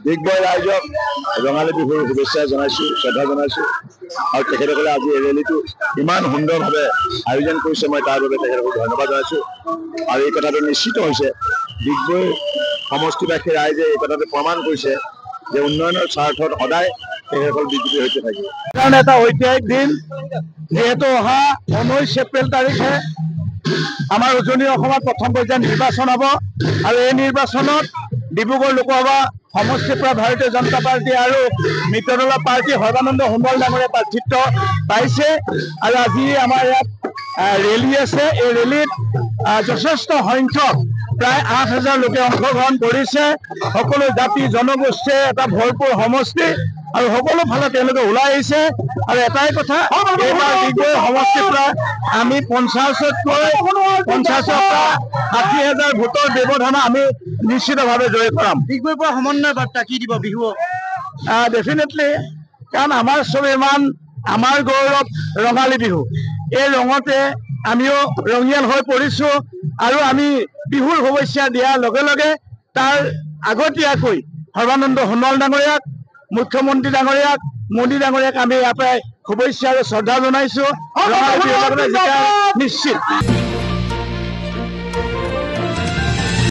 ডিগবৈ ৰাইজক ৰঙালী বিহুৰ শুভেচ্ছা জনাইছো, শ্ৰদ্ধা জনাইছো আৰু তেখেতসকলে আজি এই ৰেলীটো ইমান সুন্দৰভাৱে আয়োজন কৰিছে, মই তাৰ বাবে তেখেতসকলক ধন্যবাদ জনাইছো। আৰু এই কথাটো নিশ্চিত হৈছে ডিগবৈ সমষ্টিবাসী ৰাইজে এই কথাটো প্ৰমাণ কৰিছে যে উন্নয়নৰ স্বাৰ্থত সদায় তেখেতসকল বিজেপিৰ সৈতে থাকিব। কাৰণ এটা ঐতিহাসিক দিন, যিহেতু অহা 19 এপ্ৰিল তাৰিখে আমাৰ উজনি অসমত প্ৰথম পৰ্যায়ৰ নিৰ্বাচন হ'ব আৰু এই নিৰ্বাচনত ডিব্ৰুগড় লোকসভা সমষ্টিৰ পৰা ভাৰতীয় জনতা পাৰ্টি আৰু মিত্ৰদলৰ প্ৰাৰ্থী সৰ্বানন্দ সোণোৱাল ডাঙৰীয়াই প্ৰাৰ্থিত্ব পাইছে। আৰু আজি আমাৰ ইয়াত ৰেলী আছে। এই ৰেলীত যথেষ্ট সংখ্যক প্ৰায় 8,000 লোকে অংশগ্ৰহণ কৰিছে। সকলো জাতি জনগোষ্ঠীয়ে এটা ভৰপূৰ সমষ্টি আৰু সকলো ফালে তেওঁলোকে ওলাই আহিছে। আৰু এটাই কথা, এইবাৰ ডিগবৈ সমষ্টিৰ পৰা আমি 50ৰ পৰা 60,000 ভোটৰ ব্যৱধান আমি নিশ্চিতভাৱে জয় কৰাম। ডিগবৈৰ পৰা সমন্বয় বাৰ্তা কি দিব বিহু? ডেফিনেটলি, কাৰণ আমাৰ স্বাভিমান, আমাৰ গৌৰৱ ৰঙালী বিহু। এই ৰঙতে আমিও ৰঙিয়াল হৈ পৰিছো আৰু আমি বিহুৰ শুভেচ্ছা দিয়াৰ লগে লগে তাৰ আগতীয়াকৈ সৰ্বানন্দ সোণোৱাল ডাঙৰীয়াক, মুখ্যমন্ত্ৰী ডাঙৰীয়াক, মোদী ডাঙৰীয়াক আমি ইয়াৰ পৰাই শুভেচ্ছা আৰু শ্ৰদ্ধা জনাইছো। ৰঙালী বিহুৰ লগতে জিকা নিশ্চিত।